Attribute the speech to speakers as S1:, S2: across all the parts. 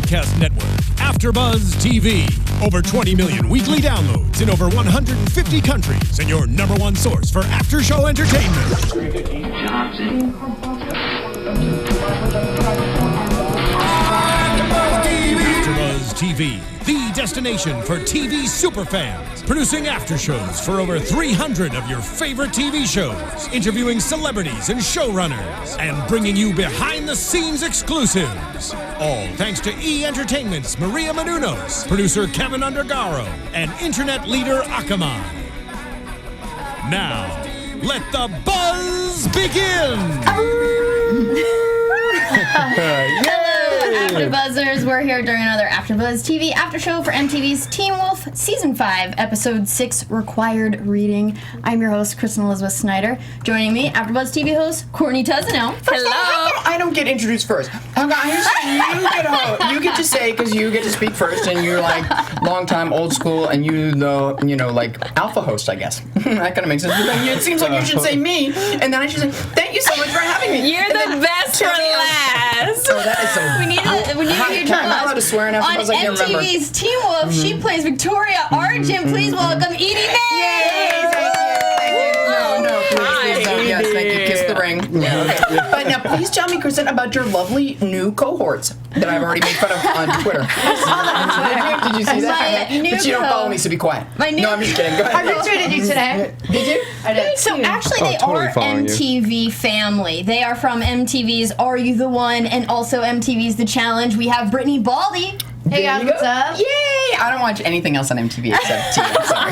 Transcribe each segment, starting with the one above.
S1: broadcast network, AFTERBUZZ TV. Over 20 million weekly downloads in over 150 countries, and your number one source for after-show entertainment. AFTERBUZZ TV, the destination for TV superfans. Producing aftershows for over 300 of your favorite TV shows. Interviewing celebrities and showrunners. And bringing you behind-the-scenes exclusives. All thanks to E! Entertainment's Maria Menounos, producer Kevin Undergaro, and internet leader Akamai. Now, let the buzz begin!
S2: AfterBuzzers, we're here during another AfterBuzz TV after show for MTV's Teen Wolf Season 5, Episode 6, Required Reading. I'm your host, Kristen Elizabeth Snyder. Joining me, AfterBuzz TV host, Courtnet Tezeno.
S3: Hello! I don't get introduced first. You get to say, because you get to speak first, and you're like long time, old school, and you know, like alpha host, I guess. That kind of makes sense. It seems like you should say me, and then I should say, thank you so much for having me.
S4: You're the best for last.
S3: Oh, that is so.
S2: We need to hear your
S3: I'm not allowed to swear in AfterBuzz. I can't remember.
S2: On MTV's Teen Wolf, she plays Victoria Argent. Please welcome Eaddy Mays.
S3: Yay! Please, yes, thank you. Kiss the ring. Yeah, okay. But now, please tell me, Kristen, about your lovely new cohorts that I've already made fun of on Twitter. Did you see that? But you don't follow me, so be quiet. No, I'm just kidding. Go ahead.
S2: I retweeted you today.
S3: Did you?
S2: I did. So actually, they are MTV family. They are from MTV's Are You the One and also MTV's The Challenge. We have Brittany Baldassari. Hey guys, what's up?
S3: Yay! I don't watch anything else on MTV except TV. Sorry.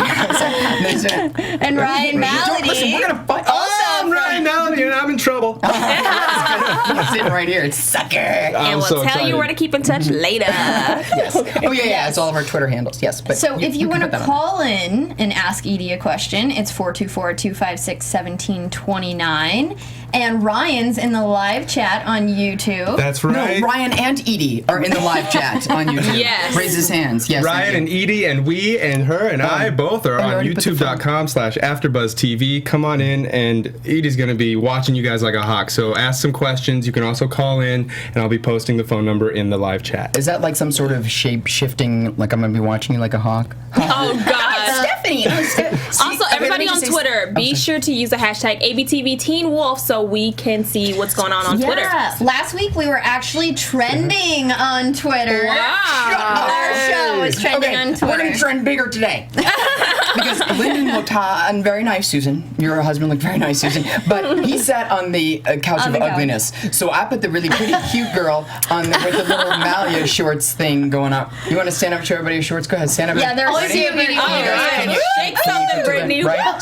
S2: And Ryan Malaty.
S3: Listen, we're gonna fight.
S5: I'm Ryan Malaty, and I'm in trouble.
S3: He's sitting right here. It's sucker.
S4: And we'll tell you where to keep in touch later.
S3: Yes. Oh yeah. It's all of our Twitter handles. Yes. But
S2: so if you want to call in and ask Edie a question, it's 424-256-1729. And Ryan's in the live chat on YouTube.
S5: That's right.
S3: No, Ryan and Edie are in the live chat on YouTube.
S4: Yes.
S3: Raise his hands. Yes.
S5: Ryan and Edie and we and her and I both are on youtube.com/AfterBuzzTV. Come on in, and Edie's going to be watching you guys like a hawk. So ask some questions. You can also call in, and I'll be posting the phone number in the live chat.
S3: Is that like some sort of shape-shifting, like I'm going to be watching you like a hawk?
S4: Oh, God.
S3: Stephanie.
S4: Also, everybody on Twitter, be sure to use the hashtag ABTVTeenWolf so we can see what's going on Twitter.
S2: Last week we were actually trending on Twitter.
S4: Wow.
S2: Our show was trending on Twitter.
S3: We're going to trend bigger today. Because Lyndon looked hot and very nice, Susan. Your husband looked very nice, Susan. But he sat on the couch of ugliness. So I put the really pretty, cute girl on with the little Malia shorts thing going up. You want to stand up and show everybody your shorts? Go ahead, stand up.
S2: Yeah, they're
S4: Shake something, Brittany.
S3: Right?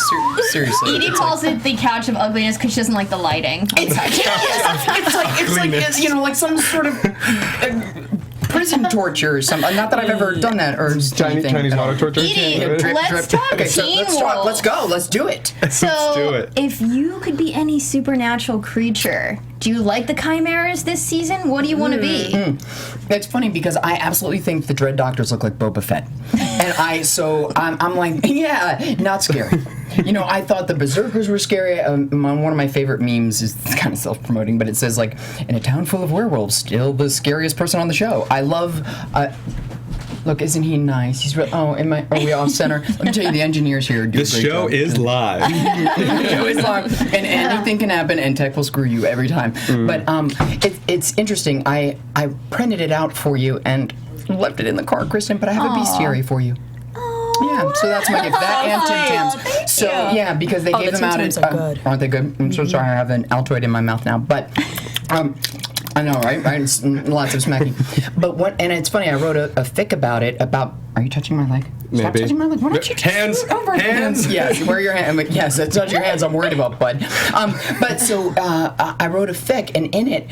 S3: Seriously.
S2: Edie calls it the couch of ugliness because she doesn't like the lighting.
S3: It's like some sort of prison torture or something. Not that I've ever done that or
S5: Chinese water torture.
S2: Edie, let's talk Teen Wolf.
S3: Let's go. Let's do it.
S2: So,
S5: let's do it.
S2: If you could be any supernatural creature, do you like the chimeras this season? What do you want to be?
S3: It's funny because I absolutely think the Dread Doctors look like Boba Fett, and I'm like, yeah, not scary. I thought the Berserkers were scary. One of my favorite memes is kind of self-promoting, but it says like, in a town full of werewolves, still the scariest person on the show. I love. Look, isn't he nice? He's are we off center? Let me tell you, the engineers here do a great job.
S5: The show is live.
S3: The show is live, and anything can happen, and tech will screw you every time. But it's interesting. I printed it out for you and left it in the car, Kristen. But I have a bestiary for you. Yeah, so that's my gift. That and Tim Tams. So yeah, because they gave them out. Aren't they good? I'm so sorry. I have an Altoid in my mouth now, but. I know, right? It's lots of smacking. But and it's funny, I wrote a fic about it, are you touching my leg? Stop touching my leg. Why don't you just hands? Yes, where your hand? Yes, touch your hands. I'm worried about, bud. But so I wrote a fic, and in it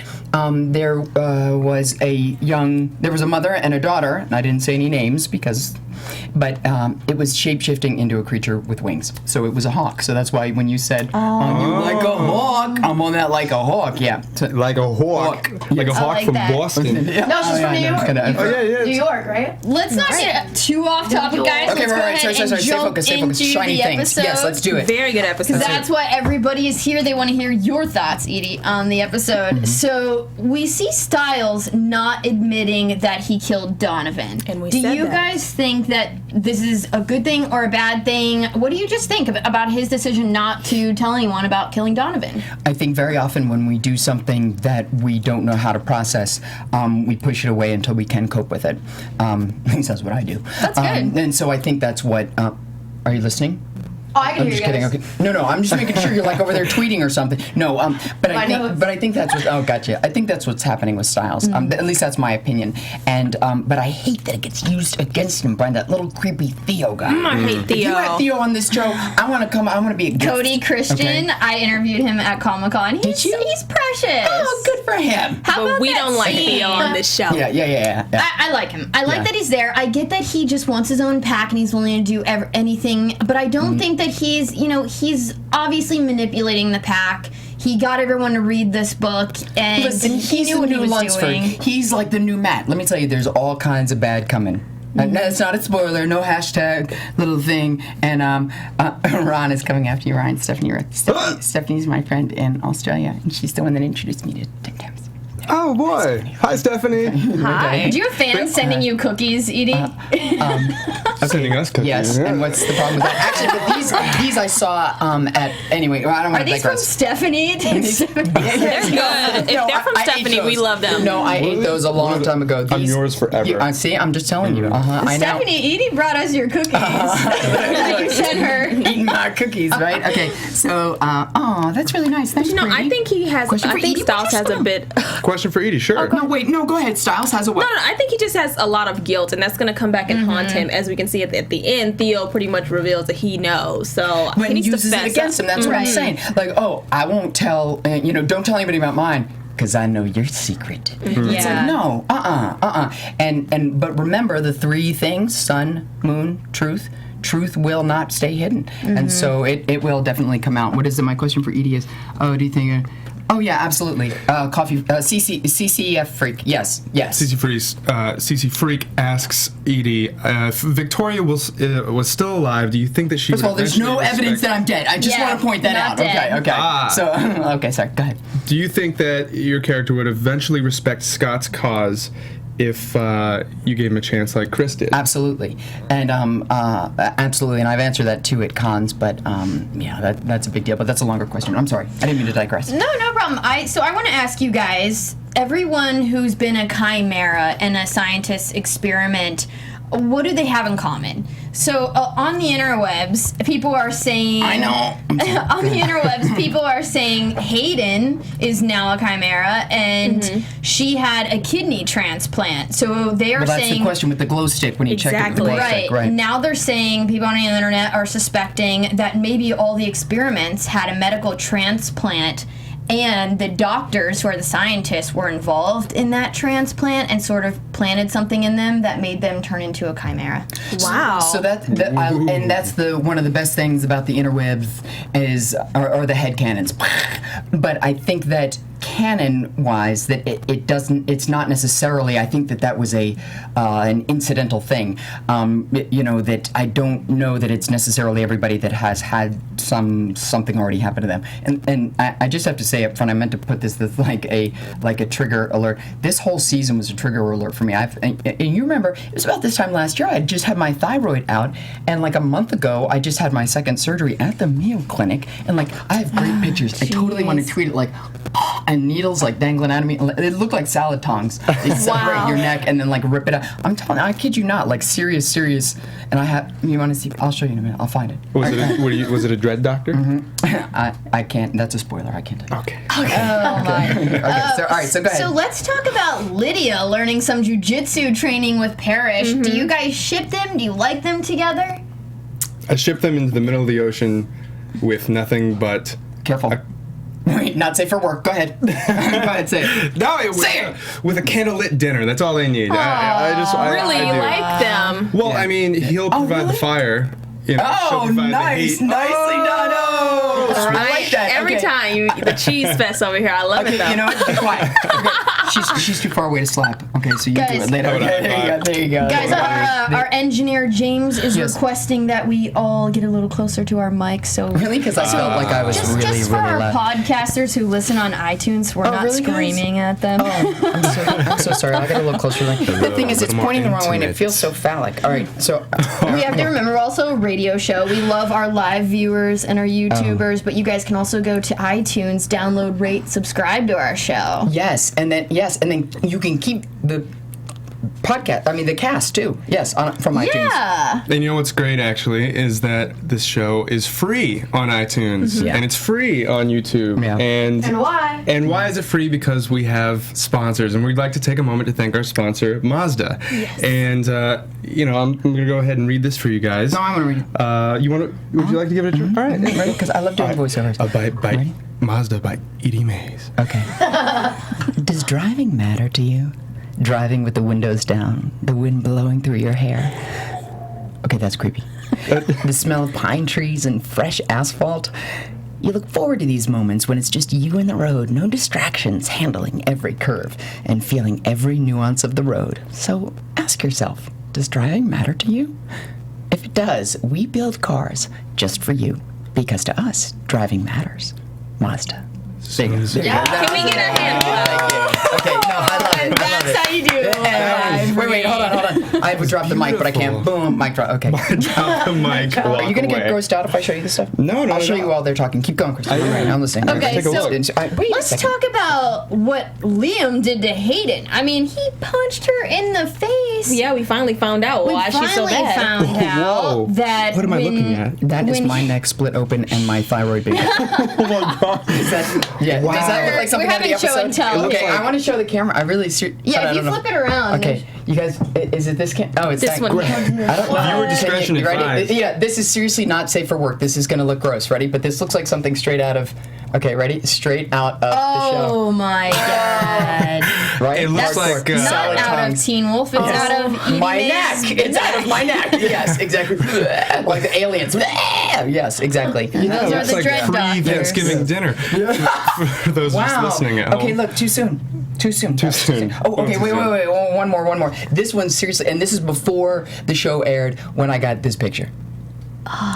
S3: there was a mother and a daughter, and I didn't say any names but it was shape-shifting into a creature with wings. So it was a hawk. So that's why when you said, you like a hawk, I'm on that like a hawk, yeah.
S5: Like a hawk. Like a hawk
S2: like
S5: from
S2: that.
S5: Boston.
S2: No, she's from New York.
S5: Yeah.
S2: New York, right? Let's not get too off topic, guys.
S3: Okay,
S2: Let's go
S3: right.
S2: ahead
S3: Sorry.
S2: and
S3: Stay
S2: jump
S3: focused.
S2: into
S3: Shiny
S2: the
S3: things.
S2: episode.
S3: Yes, let's do it.
S4: Very good episode.
S2: That's why everybody is here. They want to hear your thoughts, Edie, on the episode. So we see Stiles not admitting that he killed Donovan.
S4: And we
S2: do
S4: said
S2: you
S4: that.
S2: guys think that this is a good thing or a bad thing? What do you just think about his decision not to tell anyone about killing Donovan?
S3: I think very often when we do something that we don't know how to process, we push it away until we can cope with it. At least that's what I do.
S2: That's good.
S3: And so I think that's what. Are you listening?
S2: Oh, I can
S3: I'm
S2: hear
S3: just
S2: you
S3: kidding.
S2: guys.
S3: Okay. No, I'm just making sure you're like over there tweeting or something. No, but I think that's what. Oh, gotcha. I think that's what's happening with Stiles. At least that's my opinion. And but I hate that it gets used against him by that little creepy Theo guy.
S4: I hate Theo.
S3: If you had Theo on this show, I want to be a guest.
S2: Cody Christian,
S3: Okay.
S2: I interviewed him at Comic Con. He's precious.
S3: Oh, good for him.
S2: How
S4: But
S2: about
S4: we
S2: that
S4: don't like
S2: scene?
S4: Theo on this show.
S3: Yeah.
S2: I like him. I like
S3: Yeah.
S2: that he's there. I get that he just wants his own pack and he's willing to do anything. But I don't think that he's obviously manipulating the pack. He got everyone to read this book, and
S3: Listen,
S2: he
S3: he's
S2: knew
S3: the
S2: what he
S3: new
S2: was
S3: Lunsford.
S2: doing.
S3: He's like the new Matt. Let me tell you, there's all kinds of bad coming. No, it's not a spoiler. No hashtag little thing. And Ron is coming after you, Ryan. Stephanie's my friend in Australia, and she's the one that introduced me to Tim Tams.
S5: Oh boy! Hi, Stephanie.
S2: Hi. Do you have fans sending you cookies, Edie?
S5: Sending us cookies.
S3: Yes,
S5: Yeah.
S3: and what's the problem with that? Actually, but these I saw at anyway. Well, I don't want
S2: Are
S3: to
S2: these from
S3: digress.
S2: Stephanie?
S4: They're good. If they're from
S3: I ate
S4: Stephanie, we
S3: those.
S4: love them.
S3: No, I ate those a long time ago.
S5: I'm yours forever.
S3: See, I'm just telling you. I know.
S2: Stephanie, Edie brought us your cookies. You sent her.
S3: Eating my cookies, right? Okay, so, that's really nice. Thanks,
S4: You know, I think he has.
S3: Question
S4: I
S3: for
S4: think
S3: Edie,
S4: Stiles
S3: what's your
S4: has a
S3: spell?
S4: bit.
S5: Question for Edie, sure.
S3: No, wait, no, go ahead. Stiles has a what?
S4: No, I think he just has a lot of guilt, and that's going to come back and haunt him. As we can see at the end, Theo pretty much reveals that he knows. So
S3: When
S4: he needs
S3: uses
S4: to
S3: it
S4: fess
S3: against
S4: up.
S3: him, that's what I'm saying. Like, I won't tell, don't tell anybody about mine, because I know your secret. It's like, no, but remember the three things: sun, moon, truth. Truth will not stay hidden, and so it will definitely come out. What is it? My question for Edie is, do you think? Oh yeah, absolutely. Coffee. CCF freak. Yes.
S5: CC Freak asks Edie, if Victoria was still alive, do you think that she
S3: First of all, there's no evidence that I'm dead. I just want to point that
S2: not
S3: out.
S2: dead.
S3: Okay. So, okay, sorry. Go ahead.
S5: Do you think that your character would eventually respect Scott's cause if you gave him a chance like Chris did?
S3: Absolutely, and absolutely, and I've answered that too at cons, but that's a big deal. But that's a longer question. I'm sorry, I didn't mean to digress.
S2: No problem. So I want to ask you guys, everyone who's been a chimera in a scientist's experiment, what do they have in common? So on the interwebs, people are saying...
S3: I know.
S2: On the interwebs, people are saying Hayden is now a chimera, and she had a kidney transplant. So they are
S3: Well, that's
S2: saying...
S3: the question with the glow stick when you check it with the glow
S2: Right.
S3: stick. Right.
S2: Now they're saying, people on the internet are suspecting that maybe all the experiments had a medical transplant, and the doctors who are the scientists were involved in that transplant and sort of planted something in them that made them turn into a chimera.
S4: Wow.
S3: So and that's one of the best things about the interwebs are the headcanons. But I think that canon-wise, that it's not necessarily. I think that was an incidental thing. That I don't know that it's necessarily everybody that has had something already happen to them. And I just have to say up front, I meant to put this like a trigger alert. This whole season was a trigger alert for me. And you remember it was about this time last year. I had just had my thyroid out, and like a month ago, I just had my second surgery at the Mayo Clinic. And like I have great pictures. I totally want to tweet it like. And needles like dangling out of me. It looked like salad tongs. They separate your neck and then like rip it out. I'm telling you, I kid you not, like serious. And you want to see? I'll show you in a minute. I'll find it.
S5: Was it a dread doctor?
S3: I can't. That's a spoiler. I can't tell you.
S5: Okay.
S2: Oh my.
S3: Okay. So all right. So go ahead.
S2: So let's talk about Lydia learning some jujitsu training with Parrish. Do you guys ship them? Do you like them together?
S5: I shipped them into the middle of the ocean with nothing but...
S3: Careful. Wait, not safe for work. Go ahead. Go ahead, say it.
S5: No,
S3: Say it.
S5: with a candlelit dinner. That's all they need. I
S4: Really
S5: do.
S4: like them.
S5: Well, I mean, he'll provide the fire. She'll provide the heat.
S3: Nicely done. Oh, I like that.
S4: Every every time. The cheese fest over here. I love it though.
S3: You know what? Be quiet. Okay. She's too far away to slap. Okay, so you do it later. Okay, there you go.
S2: Guys, our engineer James is requesting that we all get a little closer to our mics. So
S3: really, because I felt like I was
S2: just for our podcasters who listen on iTunes, we're not screaming at them.
S3: I'm so sorry. I got a little closer. The thing is, it's pointing the wrong way, and it feels so phallic. All right, so
S2: we have to remember we're also a radio show. We love our live viewers and our YouTubers, but you guys can also go to iTunes, download, rate, subscribe to our show.
S3: Yes, and then you can keep the podcast. I mean, the cast too. Yes, from iTunes.
S2: Yeah.
S5: And you know what's great actually is that this show is free on iTunes and it's free on YouTube.
S3: Yeah.
S2: And why?
S5: And why is it free? Because we have sponsors, and we'd like to take a moment to thank our sponsor, Mazda.
S2: Yes.
S5: And I'm going to go ahead and read this for you guys.
S3: No, I'm going to read it.
S5: Would you like to give it a try?
S3: All right, ready? Because I love doing voiceovers.
S5: By Mazda by Eaddy Mays.
S3: Okay. Does driving matter to you? Driving with the windows down, the wind blowing through your hair. Okay, that's creepy. The smell of pine trees and fresh asphalt. You look forward to these moments when it's just you and the road, no distractions, handling every curve and feeling every nuance of the road. So ask yourself, does driving matter to you? If it does, we build cars just for you, because to us, driving matters. Mazda.
S5: So
S4: Can we get a hand clap?
S3: Okay, no, I love it.
S2: That's how you do it.
S3: Wait, hold on. I would drop the mic, but I can't. Boom, mic drop. Okay.
S5: Drop the mic.
S3: Are you going to get grossed out if I show you this stuff?
S5: No.
S3: I'll show you while they're talking. Keep going, Kristen. I'm listening.
S2: Okay,
S5: Take a
S2: so
S5: look.
S3: Wait
S2: let's talk about what Liam did to Hayden. I mean, he punched her in the face.
S4: Yeah, we finally found out why she's so bad.
S2: found out that
S5: What am I looking at?
S3: That is
S2: when
S3: my neck split open and my thyroid baby.
S5: Oh my god.
S3: Does that look like something
S2: We're
S3: out of the
S2: having show
S3: episode?
S2: and tell.
S3: Okay, I want to show the camera. I really
S2: Yeah, if you flip it around.
S3: Okay, you guys, is it this camera? Oh, it's
S4: This
S3: that.
S4: one.
S3: I don't know.
S5: Viewer discretion
S3: You ready?
S5: advised.
S3: Yeah, this is seriously not safe for work. This is going to look gross. Ready? But this looks like something straight out of. Okay, ready? Straight out of the show.
S2: Oh my god.
S3: Right?
S5: It looks like
S2: Not
S3: Salad
S2: out
S3: tongue.
S2: of Teen Wolf, it's out of Eaddy
S3: My
S2: Mays'
S3: neck. It's out of my neck. Yes, exactly. Like the aliens. Yes, exactly.
S2: Those are
S5: It's
S2: the
S5: like
S2: dread doctors.
S5: pre-Thanksgiving dinner for those just listening at home.
S3: Okay, look, too soon. Too soon.
S5: soon.
S3: Oh, okay,
S5: Too
S3: wait.
S5: soon.
S3: One more. This one, seriously, and this is before the show aired when I got this picture.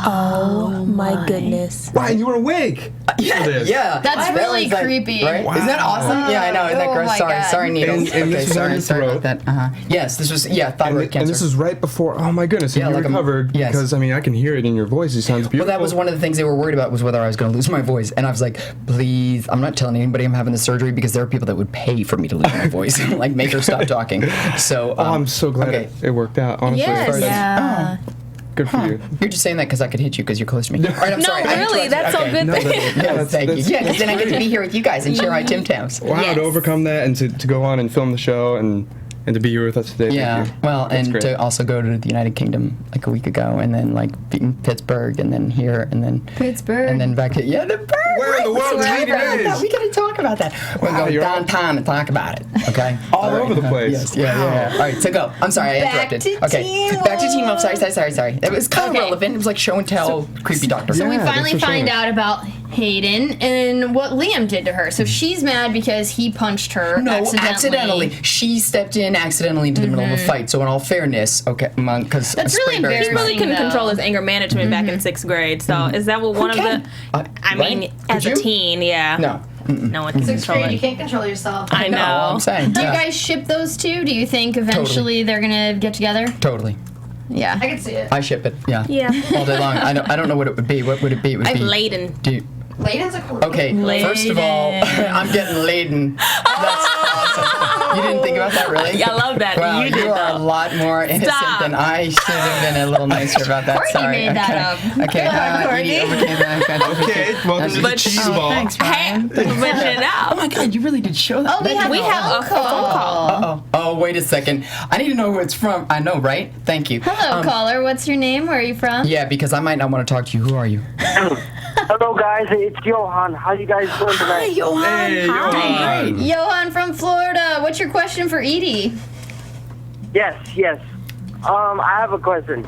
S4: Oh my goodness.
S5: Wow, you were awake.
S3: Yeah.
S2: That's really creepy.
S3: Right? Isn't that awesome? Yeah, I know. Isn't that
S2: Oh
S3: gross?
S2: my God.
S3: Sorry, needles.
S5: And this was on your
S3: sorry
S5: throat.
S3: about that. Yes, this was thyroid cancer.
S5: And this is right before. Oh my goodness!
S3: Yeah,
S5: you
S3: like
S5: recovered
S3: yes.
S5: because I mean I can hear it in your voice. It sounds beautiful.
S3: Well, that was one of the things they were worried about was whether I was going to lose my voice, and I was like, "Please, I'm not telling anybody I'm having the surgery because there are people that would pay for me to lose my voice, like make her stop talking." So,
S5: I'm so glad it worked out. Honestly,
S2: Yes.
S3: Yeah.
S5: good for you.
S3: You're just saying that because I could hit you because you're close to me. All right, I'm
S4: No,
S3: sorry. I
S4: really,
S3: interrupted.
S4: that's
S3: Okay.
S4: so good.
S5: No,
S3: Yes, thank you. Yeah, because then I get to be here with you guys and share my Tim Tams.
S5: Wow,
S2: Yes.
S5: to overcome that and to go on and film the show and to be here with us today.
S3: Yeah,
S5: Thank you.
S3: well,
S5: That's
S3: and
S5: great.
S3: to also go to the United Kingdom like a week ago, and then like be in Pittsburgh, and then here, and then
S2: Pittsburgh.
S3: and then back to the bird.
S5: Where in the world is Eaddy Mays?
S3: We gotta talk about that. We're
S5: Wow,
S3: going
S5: you're all-
S3: downtown and talk about it. Okay,
S5: All over the place.
S3: Yes, yeah. All right, so go. I'm sorry, I
S2: Back
S3: interrupted.
S2: to
S3: Okay,
S2: Teen
S3: back to Teen Wolf.
S2: Wolf.
S3: Sorry. It was kind of
S2: Okay.
S3: relevant. It was like show and tell, creepy doctor.
S2: So we
S5: Yeah,
S2: finally
S5: thanks for
S2: find
S5: showing
S2: out about Hayden and what Liam did to her. So she's mad because he punched her
S3: No,
S2: accidentally.
S3: accidentally. She stepped in accidentally into the middle of a fight. So in all fairness, okay, because
S2: That's really
S4: He really
S2: embarrassing.
S4: couldn't
S2: though.
S4: control his anger management back in 6th grade. So is that what one of
S3: can?
S4: the? I mean,
S3: Right?
S4: as
S3: Could
S4: a
S3: you?
S4: teen, yeah.
S3: No.
S4: No one can control it.
S2: can't control yourself.
S4: I know.
S3: I'm saying.
S2: Do you
S3: yeah,
S2: guys ship those two? Do you think eventually they're gonna get together?
S3: totally.
S2: Yeah, I can see it.
S3: I ship it. Yeah.
S4: Yeah.
S3: All day long. I don't know what it would be. What would it be? It would
S4: I'm
S3: be.
S4: laden.
S3: Do you,
S2: Layden's a cool.
S3: okay. First of all, I'm getting laden. That's awesome. You didn't think about that, really?
S4: I love that.
S3: Wow,
S4: You did,
S3: are a
S4: though.
S3: lot more innocent
S4: Stop.
S3: than I should have been. A little nicer about that.
S2: Courtney
S3: Sorry.
S2: made that
S3: okay.
S2: up.
S3: Okay.
S2: Come on,
S3: Edie
S2: Courtney.
S3: overcame that.
S5: Okay, welcome to the
S4: But-
S5: cheese
S4: oh,
S5: ball.
S3: Thanks,
S4: Hey,
S3: Ryan.
S4: but you know.
S3: Oh my God, you really did show that.
S2: Oh, we have
S4: have a phone call.
S3: Oh, wait a second. I need to know who it's from. I know, right? Thank you.
S2: Hello, caller. What's your name? Where are you from?
S3: Yeah, because I might not want to talk to you. Who are you?
S6: Hello, guys. It's Johan. How you guys doing tonight?
S3: Johan.
S5: Hey, Johan.
S2: Johan from Florida. What's your question for Edie?
S6: Yes. I have a question.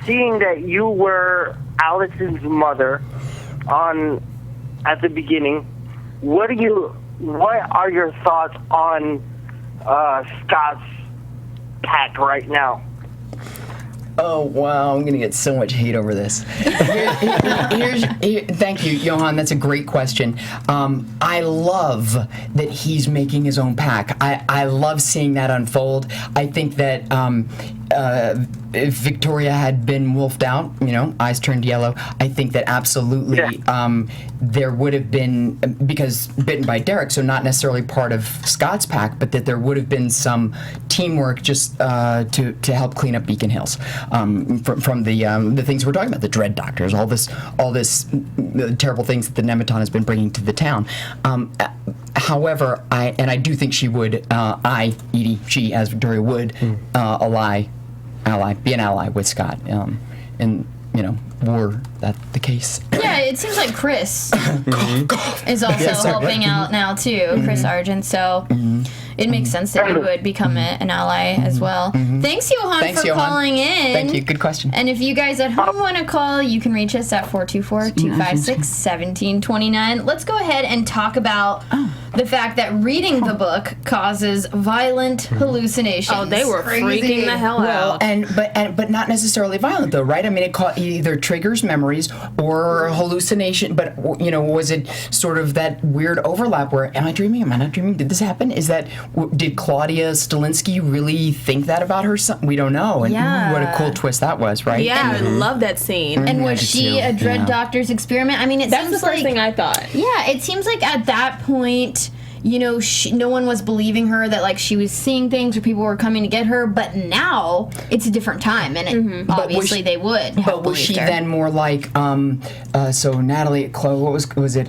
S6: Seeing that you were Allison's mother on at the beginning, what are your thoughts on Scott's pack right now?
S3: Oh, wow, I'm going to get so much hate over this. Thank you, Johan. That's a great question. I love that he's making his own pack. I love seeing that unfold. I think that if Victoria had been wolfed out, eyes turned yellow, I think that absolutely there would have been, because bitten by Derek, so not necessarily part of Scott's pack, but that there would have been some teamwork just to help clean up Beacon Hills from the things we're talking about, the dread doctors, all this terrible things that the Nemeton has been bringing to the town. However, I do think she would, Edie, she as Victoria would be an ally with Scott, and were that the case.
S2: Yeah, it seems like Chris is also helping out now too, Chris Argent. So it makes sense that you would become an ally as well. Thanks, Johan, for calling in.
S3: Thank you. Good question.
S2: And if you guys at home want to call, you can reach us at 424-256-1729. Let's go ahead and talk about the fact that reading the book causes violent hallucinations.
S4: Oh, they were freaking the hell out.
S3: But not necessarily violent though, right? I mean, it either triggers memories or hallucination. But was it sort of that weird overlap where am I dreaming? Am I not dreaming? Did this happen? Did Claudia Stilinski really think that about her son? We don't know. And what a cool twist that was, right?
S4: Yeah, I love that scene.
S2: And was she a dread doctor's experiment? I mean,
S4: that's the first thing I thought.
S2: Yeah, it seems like at that point, no one was believing her that she was seeing things or people were coming to get her. But now it's a different time, and obviously they would.
S3: But was she then more like so Natalie? What was it?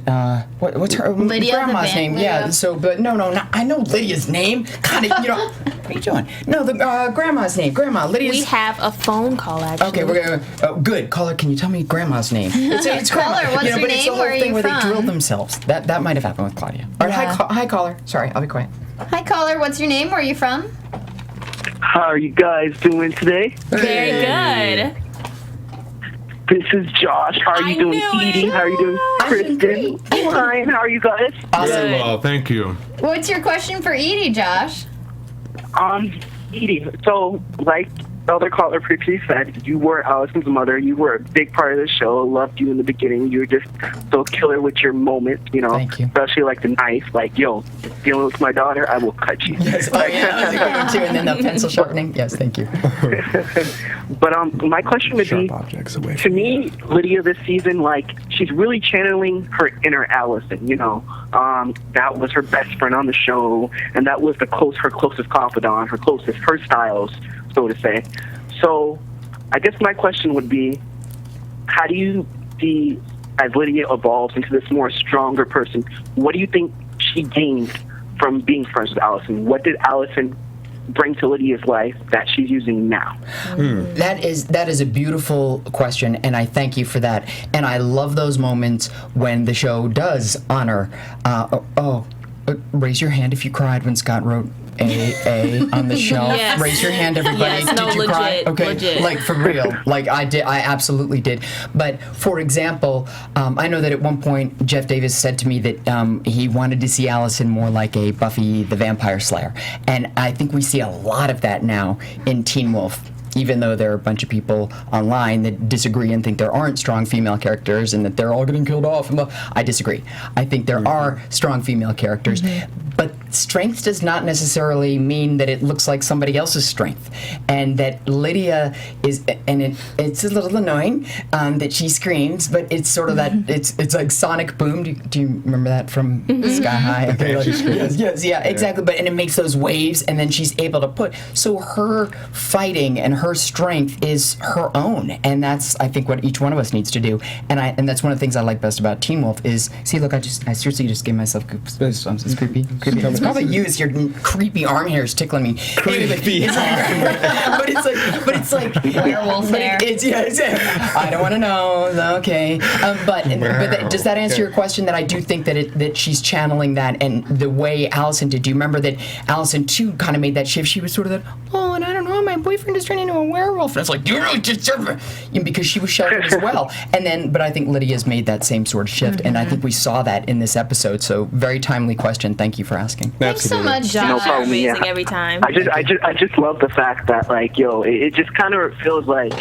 S3: What's her
S2: Lydia,
S3: grandma's name?
S2: Lydia.
S3: Yeah. So, but no, I know Lydia's name. God, what are you doing? No, the grandma's name. Grandma Lydia's.
S4: We have a phone call actually.
S3: Okay, we're gonna. Good caller. Can you tell me grandma's name?
S2: It's caller. What's her
S3: but
S2: name?
S3: It's the whole
S2: Where are
S3: thing
S2: you
S3: where
S2: from?
S3: they drilled themselves. That might have happened with Claudia. All right, hi caller. Sorry, I'll be quiet.
S2: Hi caller. What's your name? Where are you from?
S6: How are you guys doing today?
S4: Very good.
S6: This is Josh. How are you doing, Edie? How are you doing, Kristen? Fine. How are you guys?
S5: Very well, thank you.
S2: What's your question for Edie, Josh?
S6: Edie, so like the other caller previously said, you were Allison's mother. You were a big part of the show. Loved you in the beginning. You were just so killer with your moments,
S3: Thank you.
S6: Especially like the knife, dealing with my daughter, I will cut you.
S3: Yes. Oh yeah, that was a good one too. And then the pencil sharpening. Yes, thank you.
S6: But my question would be, to me, Lydia this season, she's really channeling her inner Allison. That was her best friend on the show, and that was her closest confidant, her Stiles, so to say. So I guess my question would be, how do you see, as Lydia evolves into this more stronger person, what do you think she gained from being friends with Allison? What did Allison bring to Lydia's life that she's using now?
S3: That is a beautiful question, and I thank you for that. And I love those moments when the show does honor. Raise your hand if you cried when Scott wrote A on the shelf.
S4: Yes.
S3: Raise your hand, everybody.
S4: Yes,
S3: Did you cry? Okay,
S4: legit.
S3: for real. I did. I absolutely did. But for example, I know that at one point Jeff Davis said to me that he wanted to see Allison more like a Buffy the Vampire Slayer, and I think we see a lot of that now in Teen Wolf. Even though there are a bunch of people online that disagree and think there aren't strong female characters and that they're all getting killed off, I disagree. I think there are strong female characters, but strength does not necessarily mean that it looks like somebody else's strength. And that Lydia is, and it's a little annoying that she screams, but it's sort of that, it's like sonic boom. Do you remember that from Sky High? Okay, yes, exactly. But and it makes those waves, and then she's able to put, so her fighting and her strength is her own, and that's, I think, what each one of us needs to do. And that's one of the things I like best about Teen Wolf is, see, look, I seriously just gave myself goosebumps. It's creepy. It's probably you. It's your creepy arm hairs tickling me. Creepy. But it's like
S2: Werewolf hair.
S3: I don't want to know. Okay. But does that answer your question? That I do think that she's channeling that, and the way Allison did. Do you remember that Allison too kind of made that shift? She was sort of that, and I don't know, my boyfriend is turning into a werewolf. And it's like, you really deserve it. Because she was sheltered as well. And then, but I think Lydia's made that same sort of shift. And I think we saw that in this episode. So very timely question. Thank you for asking.
S2: Thanks so much,
S4: Josh.
S6: No problem,
S4: Amazing
S6: yeah.
S4: every time.
S6: I just love the fact that, like, it just kind of feels like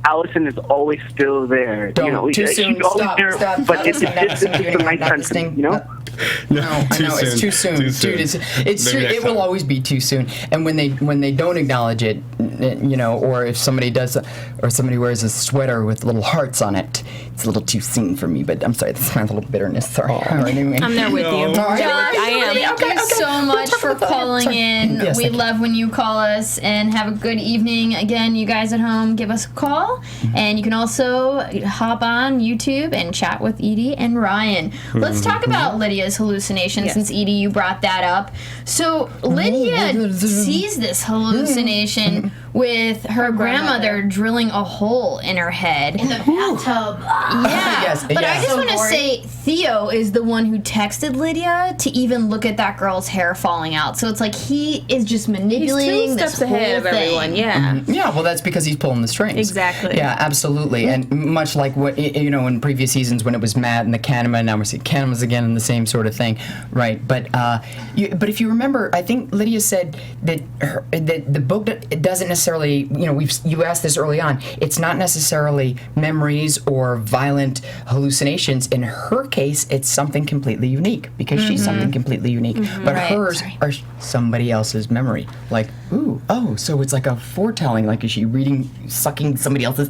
S6: Allison is always still there.
S3: Don't, too soon.
S6: She's always there,
S3: Stop.
S6: but it's just the right time, you know?
S3: No, I know it's too soon, dude. It's true. It will always be too soon. And when they don't acknowledge it, you know, or if somebody does, or somebody wears a sweater with little hearts on it, it's a little too soon for me. But I'm sorry, that's my little bitterness. Sorry. Anyway.
S4: I'm there with you.
S2: Josh,
S4: I am.
S2: thank you so much for calling in.
S3: Yes,
S2: we love when you call us, and have a good evening. Again, you guys at home, give us a call, and you can also hop on YouTube and chat with Edie and Ryan. Let's talk about Lydia's hallucination, since Edie, you brought that up. So Lydia sees this hallucination with her grandmother drilling a hole in her head.
S7: In the bathtub.
S3: Yes,
S2: But I
S3: yes.
S2: just want to say, Theo is the one who texted Lydia to even look at that girl's hair falling out. So it's like he is just
S4: He's
S2: manipulating
S4: 2
S2: this
S4: steps ahead
S2: whole
S4: of everyone.
S2: thing.
S4: Yeah.
S3: Yeah, well, that's because he's pulling the strings.
S4: Exactly.
S3: Yeah, absolutely. And much like what, you know, in previous seasons when it was Matt and the Kanema, now we're seeing Kanemas again and the same sort of thing, right? But but if you remember, I think Lydia said that that the book it doesn't necessarily, you know, you asked this early on. It's not necessarily memories or violent hallucinations. In her case, it's something completely unique because she's something completely unique. But
S2: Right.
S3: hers are somebody else's memory. Like, so it's like a foretelling. Like, is she sucking somebody else's?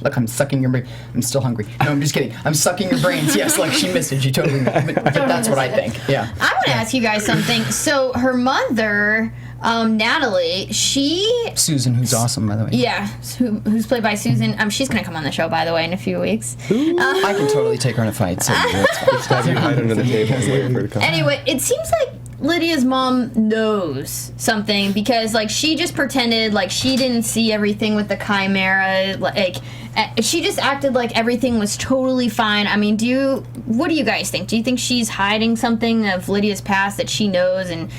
S3: Look, I'm sucking your brain. I'm still hungry. No, I'm just kidding. I'm sucking your brains. Yes, like she missed it. She totally missed it. But that's what I think. Yeah.
S2: I want to ask you guys something. So her mother, Natalie,
S3: Susan, who's awesome, by the way.
S2: yeah, who's played by Susan. She's gonna come on the show, by the way, in a few weeks.
S3: I can totally take her in a fight. So that's fine.
S5: Have you hide under the table and wait for her to come.
S2: Anyway, it seems like Lydia's mom knows something because, like, she just pretended like she didn't see everything with the Chimera. Like, she just acted like everything was totally fine. I mean, what do you guys think? Do you think she's hiding something of Lydia's past that she knows? And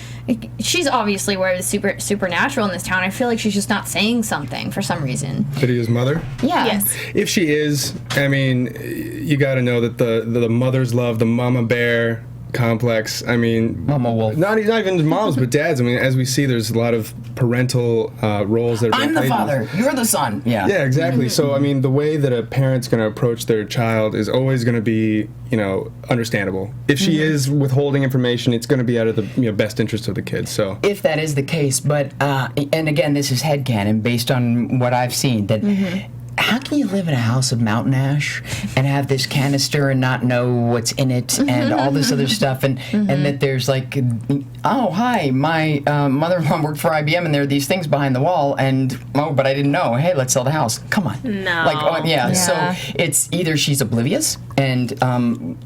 S2: she's obviously aware of the supernatural in this town. I feel like she's just not saying something for some reason.
S5: Lydia's mother?
S2: Yeah.
S4: Yes.
S5: If she is, I mean, you got to know that the mother's love, the mama bear complex. I mean,
S3: Mama wolf.
S5: Not even moms, but dads. I mean, as we see, there's a lot of parental roles that are
S3: I'm
S5: being
S3: the
S5: played.
S3: father. You're the son. Yeah.
S5: Yeah, exactly. So, I mean, the way that a parent's going to approach their child is always going to be, you know, understandable. If she is withholding information, it's going to be out of the best interest of the kid. So,
S3: If that is the case, but and again, this is headcanon based on what I've seen. That how can you live in a house of mountain ash and have this canister and not know what's in it and all this other stuff and that there's like, oh hi, my mother-in-law worked for IBM and there are these things behind the wall and but I didn't know. Hey, let's sell the house. Come on.
S4: No.
S3: Like
S2: Yeah.
S3: So it's either she's oblivious and.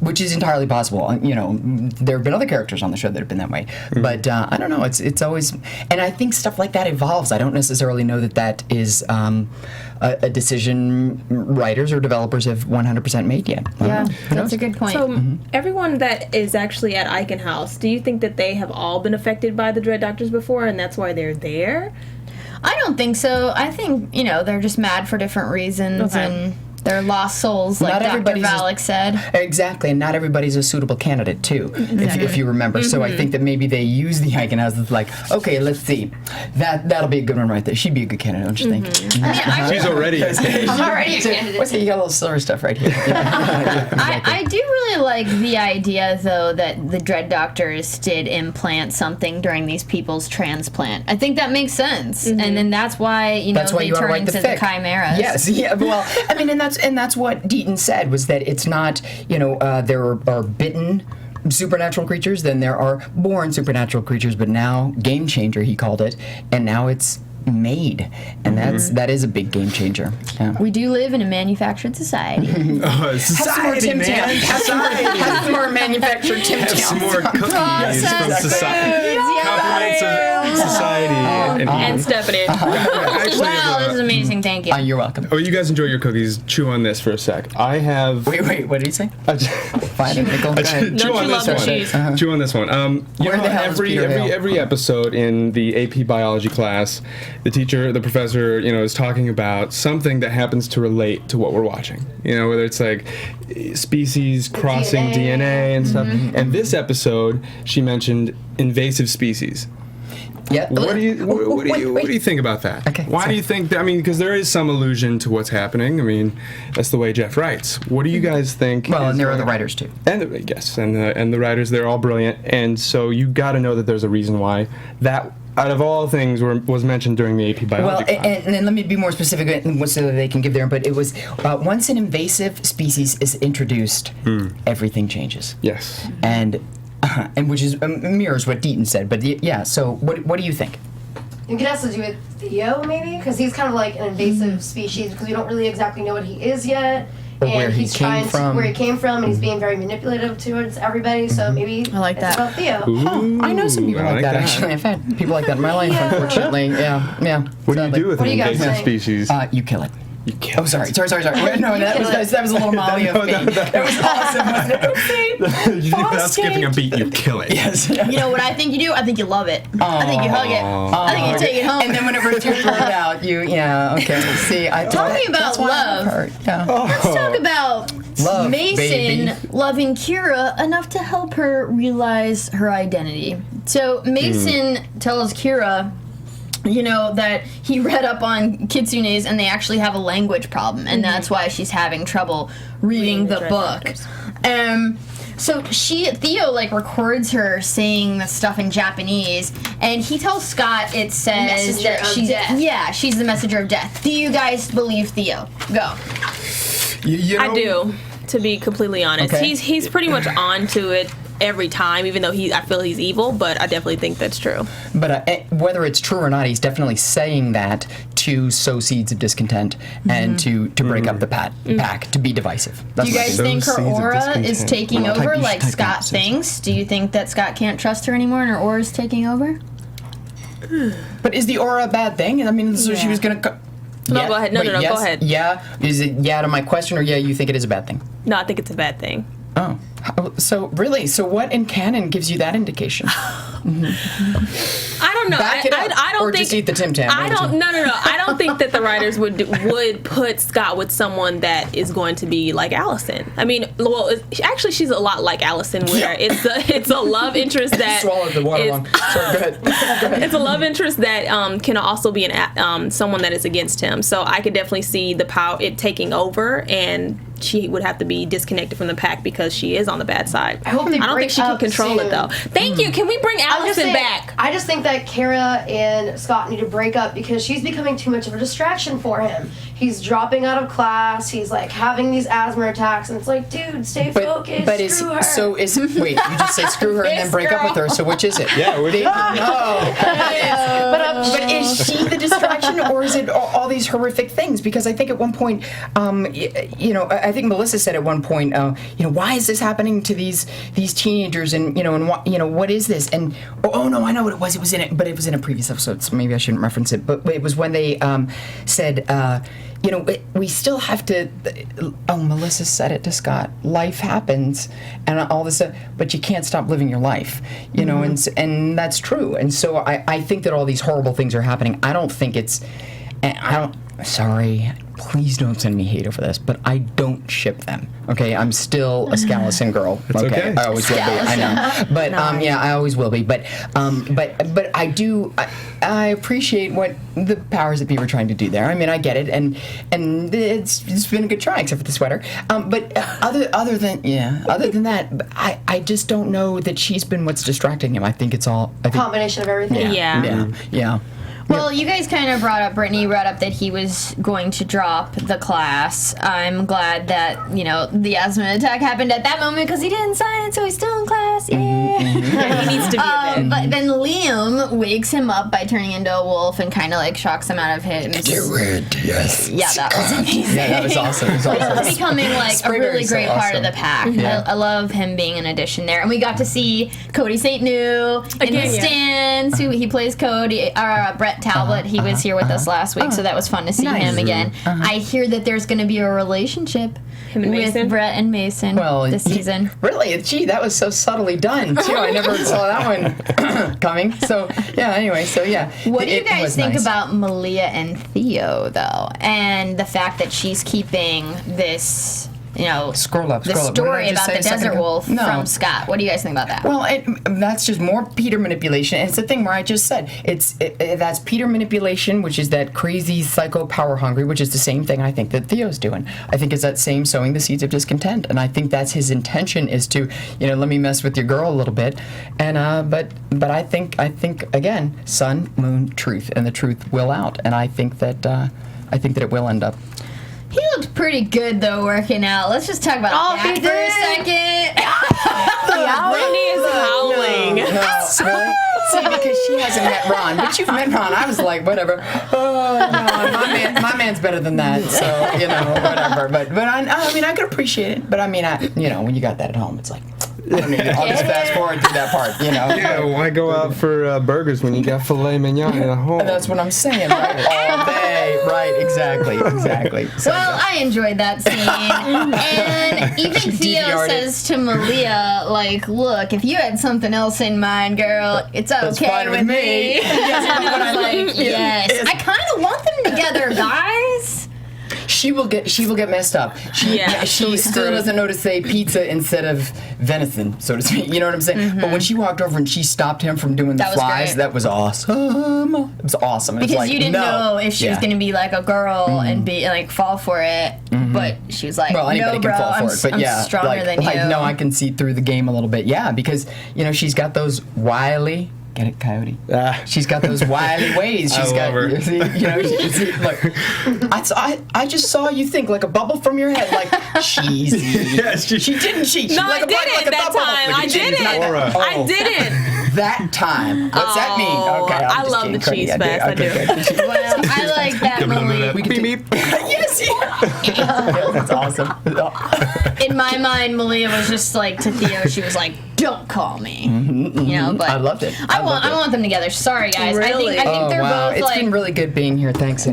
S3: Which is entirely possible. You know, there have been other characters on the show that have been that way. But I don't know. It's always, and I think stuff like that evolves. I don't necessarily know that is a decision writers or developers have 100% made yet.
S2: Yeah, that's a good point.
S4: So everyone that is actually at Eichen House, do you think that they have all been affected by the Dread Doctors before, and that's why they're there?
S2: I don't think so. I think, they're just mad for different reasons and they're lost souls, like
S3: Not
S2: Dr.
S3: everybody's
S2: Valak said.
S3: Exactly, and not everybody's a suitable candidate, too, if you remember. So I think that maybe they use the Eichen House as like, okay, let's see. That'll be a good one right there. She'd be a good candidate, don't you think?
S5: she's already.
S2: I'm already a candidate.
S3: What's you got a little silver stuff right here.
S2: I do really like the idea, though, that the Dread Doctors did implant something during these people's transplant. I think that makes sense. And then that's why,
S3: That's why
S2: they
S3: you are
S2: turn
S3: right
S2: into
S3: to
S2: the
S3: fic.
S2: chimeras.
S3: Yes, yeah. Well, I mean, and that's what Deaton said was that it's not, there are bitten supernatural creatures, then there are born supernatural creatures, but now game changer he called it, and now it's made, and that is a big game changer. Yeah.
S2: We do live in a manufactured society.
S5: Society, man.
S3: Have some more manufactured Tim
S5: Have some
S3: Tams.
S5: more cookies from society. Compliments of society.
S4: And Stephanie.
S5: Actually,
S2: Wow, this is amazing. Thank you.
S3: You're welcome.
S5: Oh, you guys enjoy your cookies. Chew on this for a sec. I have.
S3: Wait, what did he say? Fine, Nickel. Go ahead.
S5: Chew
S4: Don't
S5: on
S4: you love
S5: this
S4: the
S5: one.
S4: cheese?
S5: Chew on this one.
S3: Where the hell is Peter Hale?
S5: Every episode in the AP biology class, the professor, is talking about something that happens to relate to what we're watching. Whether it's like species crossing DNA and stuff. And this episode, she mentioned invasive species.
S3: Yeah.
S5: What do you think about that?
S3: Okay,
S5: Why
S3: sorry.
S5: do you think that? I mean, because there is some allusion to what's happening. I mean, that's the way Jeff writes. What do you guys think?
S3: Well,
S5: is
S3: and there are
S5: going
S3: the
S5: on?
S3: writers too.
S5: And yes, and the writers, they're all brilliant, and so you got to know that there's a reason why that, out of all things, was mentioned during the AP biology class.
S3: And then let me be more specific so that they can give their input. It was once an invasive species is introduced, everything changes.
S5: Yes.
S3: And which is mirrors what Deaton said. But yeah, so what do you think?
S7: I think it has to do with Theo, maybe, because he's kind of like an invasive species because we don't really exactly know what he is yet.
S3: Or
S7: And
S3: where he
S7: he's
S3: came
S7: trying
S3: from.
S7: to where he came from, and he's being very manipulative towards everybody. So maybe
S2: I like
S7: it's
S2: that.
S7: about Theo.
S3: I know some people
S5: I
S3: like that, actually. I've had people like that in my life, unfortunately. Yeah.
S5: What do you do with
S7: What
S5: an
S7: do you guys
S5: invasive
S7: think?
S5: species?
S3: You kill it.
S5: You kill
S3: Oh, sorry. Wait, no, that was a little Molly of me. That was awesome, wasn't it?
S5: Without skipping a beat, you kill it.
S3: Yes.
S2: You know what I think you do? I think you love it. I think you hug it. I think you take it home.
S3: And then whenever it's turned out, okay. See,
S2: Talking about
S3: that's why I
S2: love.
S3: her. Yeah.
S2: Let's talk about
S3: Love,
S2: Mason
S3: baby.
S2: loving Kira enough to help her realize her identity. So Mason tells Kira, that he read up on kitsunes and they actually have a language problem, and that's why she's having trouble reading the book. So Theo records her saying the stuff in Japanese, and he tells Scott it says
S7: Messenger
S2: that
S7: of
S2: she's
S7: death.
S2: she's the messenger of death. Do you guys believe Theo? Go.
S4: I do, to be completely honest.
S3: Okay.
S4: He's pretty much on to it every time, even though I feel he's evil, but I definitely think that's true.
S3: But whether it's true or not, he's definitely saying that to sow seeds of discontent and to break up the pack, to be divisive. That's
S2: Do you
S3: what I
S2: guys
S3: think.
S2: think her
S5: Those seeds of
S2: aura is
S5: discontent.
S2: taking
S3: Well,
S2: over
S3: you
S2: like
S3: should type
S2: Scott
S3: that,
S2: thinks? Do you think that Scott can't trust her anymore and her aura is taking over?
S3: But is the aura a bad thing? I mean, so she was going to...
S4: No, go ahead. No, go ahead.
S3: Yeah? Is it yeah to my question, or yeah, you think it is a bad thing?
S4: No, I think it's a bad thing.
S3: Oh. So what in canon gives you that indication?
S4: I don't know.
S3: Back it up,
S4: I don't
S3: or
S4: think,
S3: just eat the Tim Tam.
S4: I don't. No. I don't think that the writers would put Scott with someone that is going to be like Allison. I mean, well, actually, she's a lot like Allison, where it's a love interest that
S3: swallowed the water wrong. Sorry, go ahead.
S4: It's a love interest that can also be someone that is against him. So I could definitely see the power it taking over, and she would have to be disconnected from the pack because she is on the bad side.
S7: I hope they
S4: don't
S7: break
S4: think she can
S7: up
S4: control
S7: soon.
S4: it though. Thank you. Can we bring Allison back?
S7: I just think that Kara and Scott need to break up because she's becoming too much of a distraction for him. He's dropping out of class. He's having these asthma attacks, and it's like, dude, stay focused.
S3: But
S7: screw her.
S3: wait, you just say screw her and then break up with her. So which is it?
S5: Yeah,
S3: But is she the distraction, or is it all these horrific things? Because I think at one point, I think Melissa said at one point, why is this happening to these teenagers, and what is this? And oh no, I know what it was. It was in a previous episode, so maybe I shouldn't reference it. But it was when they said. We still have to. Oh, Melissa said it to Scott. Life happens, and all this stuff, but you can't stop living your life. And that's true. And so I think that all these horrible things are happening. I don't think it's. Sorry, please don't send me hate over this, but I don't ship them. Okay, I'm still a Scallison girl.
S5: It's okay.
S3: I always will be. I know, but I always will be. But I do. I appreciate what the powers that be were trying to do there. I mean, I get it, and it's been a good try, except for the sweater. But other than that, I just don't know that she's been what's distracting him. I think it's all
S7: Combination of everything.
S3: Yeah.
S2: Well, you guys kind of Brittany brought up that he was going to drop the class. I'm glad that, the asthma attack happened at that moment because he didn't sign it, so he's still in class. Yeah.
S4: He needs to be a bit.
S2: But But then Liam wakes him up by turning into a wolf and kind of like shocks him out of his.
S3: Get rid, yes.
S2: Yeah, that was amazing.
S3: Yeah, that was awesome. It was awesome.
S2: He's becoming like a really great part of the pack.
S3: Yeah.
S2: I love him being an addition there. And we got to see Cody St. New in the stands. Who he plays Cody, Brett Talbot. He was here with us last week, so that was fun to see him again. I hear that there's going to be a relationship with Brett and Mason this season.
S3: Really? Gee, that was so subtly done, too. I never saw that one coming. So, yeah, anyway, so yeah.
S2: What do you guys think about Malia and Theo, though? And the fact that she's keeping this,
S3: scroll up.
S2: story about the desert wolf from Scott. What do you guys think about that?
S3: Well, that's just more Peter manipulation. And it's the thing where I just said, that's Peter manipulation, which is that crazy psycho power hungry, which is the same thing I think that Theo's doing. I think it's that same sowing the seeds of discontent. And I think that's his intention, is to, let me mess with your girl a little bit. And but I think again, sun, moon, truth, and the truth will out. And I think that it will end up.
S2: He looked pretty good, though, working out. Let's just talk about that for a second.
S4: Brittany is howling.
S3: Really? See, because she hasn't met Ron, but you've met Ron. I was like, whatever. Oh, no, my man's better than that. So whatever. But I mean, I could appreciate it. But I mean, when you got that at home, it's like, I'll just fast forward through that part.
S5: Yeah, why go out for burgers when you got filet mignon at home?
S3: That's what I'm saying. Right? All day. Right? Exactly. So,
S2: well, I enjoyed that scene, and even Theo says to Malia, like, "Look, if you had something else in mind, girl, it's okay with me." Yes. I kind of want them together, guys.
S3: She will get messed up. She still doesn't know to say pizza instead of venison, so to speak. You know what I'm saying? Mm-hmm. But when she walked over and she stopped him from doing the flies, that was awesome. It was awesome.
S2: Because you didn't know if she was going to be like a girl and be like fall for it. Mm-hmm. But she was like,
S3: anybody
S2: no, bro,
S3: can fall for it. But
S2: I'm stronger than you.
S3: No, I can see through the game a little bit. Yeah, because she's got those wily. Get it, Coyote? She's got those wily ways. She's got her. I just saw you think like a bubble from your head, like cheesy.
S5: Yes,
S3: she didn't cheat.
S4: No, I didn't that time. I didn't. I didn't.
S3: That time. What's that mean? Okay,
S4: I love the cheese fest. I do.
S2: Well, I like that Malia.
S5: Beep, beep.
S3: Yes, that's awesome.
S2: In my mind, Malia was just like to Theo. She was like, "Don't call me." But
S3: I loved it.
S2: I want them together. Sorry, guys.
S4: Really?
S2: I think they're both
S3: It's been really good being here. Thanks.
S2: I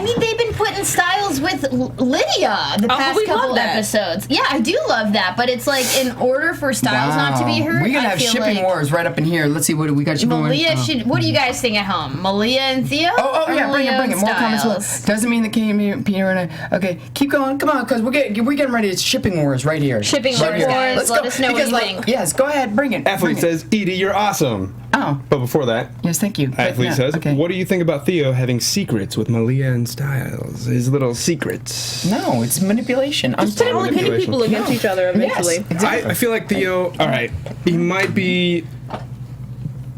S2: mean, they've been putting Stiles with Lydia the past couple episodes. Yeah, I do love that, but it's like in order for Stiles not to be hurt,
S3: we're gonna have shipping wars right up in here. Let's see what do we got.
S2: Malia should. What do you guys think at home? Malia and Theo?
S3: Oh yeah, bring it. More comments. Doesn't mean that Peter and I. Okay, keep going. Come on, because we're getting ready. It's shipping wars right here.
S2: Shipping wars, guys.
S3: Let's
S2: Let us know what you think.
S3: Yes, go ahead. Bring it.
S5: Athlete says, Edie, you're awesome.
S3: Oh.
S5: But before that,
S3: yes, thank you.
S5: Athlete says, what do you think about Theo having secrets with Malia and Stiles? His little secrets.
S3: No, it's manipulation. I'm
S4: telling pitting people against each other eventually.
S3: Yes, exactly.
S5: I feel like Theo, all right, he might be...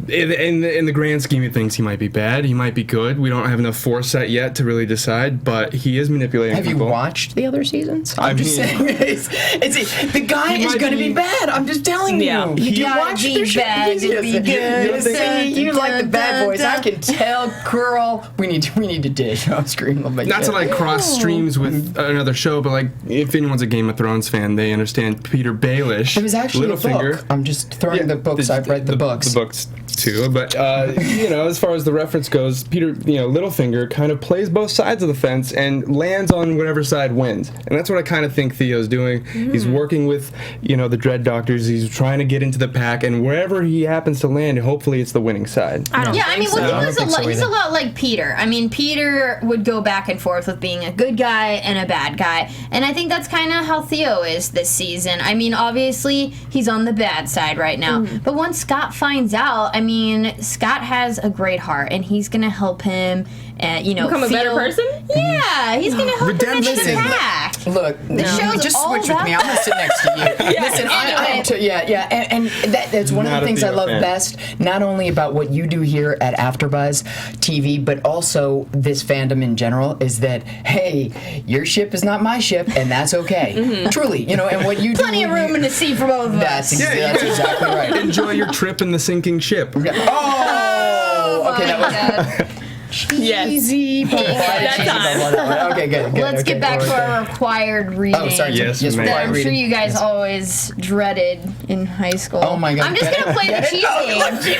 S5: In the grand scheme of things, he might be bad. He might be good. We don't have enough foresight yet to really decide, but he is manipulating people.
S3: Have you watched the other seasons? I'm just saying. The guy is going to be bad. I'm just telling you.
S2: You watch the bad to be good.
S3: You like the bad boys. I can tell, girl. We need to dish off screen a little bit.
S5: Not to like cross streams with another show, but like if anyone's a Game of Thrones fan, they understand Peter Baelish.
S3: It was actually a book. I'm just throwing the books. I've read the books.
S5: The books too, but as far as the reference goes, Peter, Littlefinger kind of plays both sides of the fence and lands on whatever side wins, and that's what I kind of think Theo's doing. He's working with, the Dread Doctors. He's trying to get into the pack, and wherever he happens to land, hopefully it's the winning side.
S2: He's a lot like Peter. I mean, Peter would go back and forth with being a good guy and a bad guy, and I think that's kind of how Theo is this season. I mean, obviously he's on the bad side right now, but once Scott finds out, I mean, Scott has a great heart, and he's gonna help him.
S4: Become a better person?
S2: Yeah, he's gonna help him in his pack.
S3: Look,
S2: show's
S3: just
S2: all
S3: switch with
S2: about
S3: me. I'm gonna sit next to you. Listen, and that's one of the things I love best. Not only about what you do here at AfterBuzz TV, but also this fandom in general. Is that hey, your ship is not my ship, and that's okay. Truly, and what you
S2: Plenty
S3: do.
S2: of room in the sea for both of us.
S3: That's exactly right.
S5: Enjoy your trip in the sinking ship.
S3: Oh, okay, that was.
S2: Cheesy.
S3: Okay, good.
S2: Let's get back to our required reading.
S3: Oh, sorry.
S5: Yes,
S3: yes,
S5: ma'am.
S2: That
S3: required
S2: I'm sure
S3: reading.
S2: you guys always dreaded in high school.
S3: Oh my God.
S2: I'm just gonna play the cheese game. I'm gonna play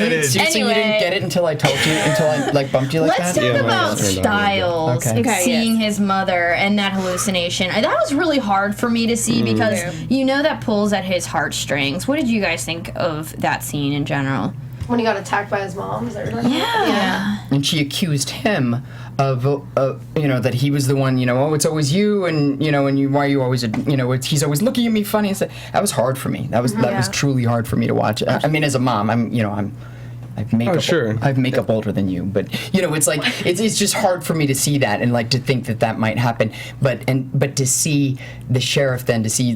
S2: the cheese game.
S3: Seriously, you didn't get it until I told you, until I bumped you like
S2: Let's
S3: that?
S2: talk
S5: Yeah,
S2: about
S5: mine turned on a little bit.
S2: Stiles
S3: Okay.
S2: seeing his mother and that hallucination. That was really hard for me to see because that pulls at his heartstrings. What did you guys think of that scene in general?
S7: When he got attacked by his mom, is that what you're talking about?
S2: Yeah.
S3: And she accused him of, that he was the one, it's always you, and, why you always, he's always looking at me funny. And that was hard for me. That was truly hard for me to watch. I mean, as a mom, I have makeup older than you, but it's like it's just hard for me to see that and like to think that might happen. But to see the sheriff then to see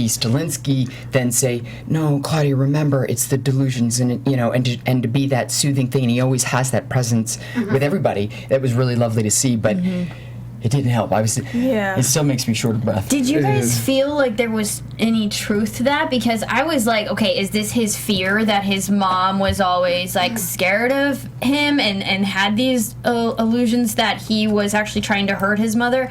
S3: Stilinski then say, no, Claudia, remember it's the delusions and and to be that soothing thing. And he always has that presence with everybody. That was really lovely to see, but. It didn't help. It still makes me short of breath.
S2: Did you guys feel like there was any truth to that? Because I was like, okay, is this his fear that his mom was always like scared of him and had these illusions that he was actually trying to hurt his mother?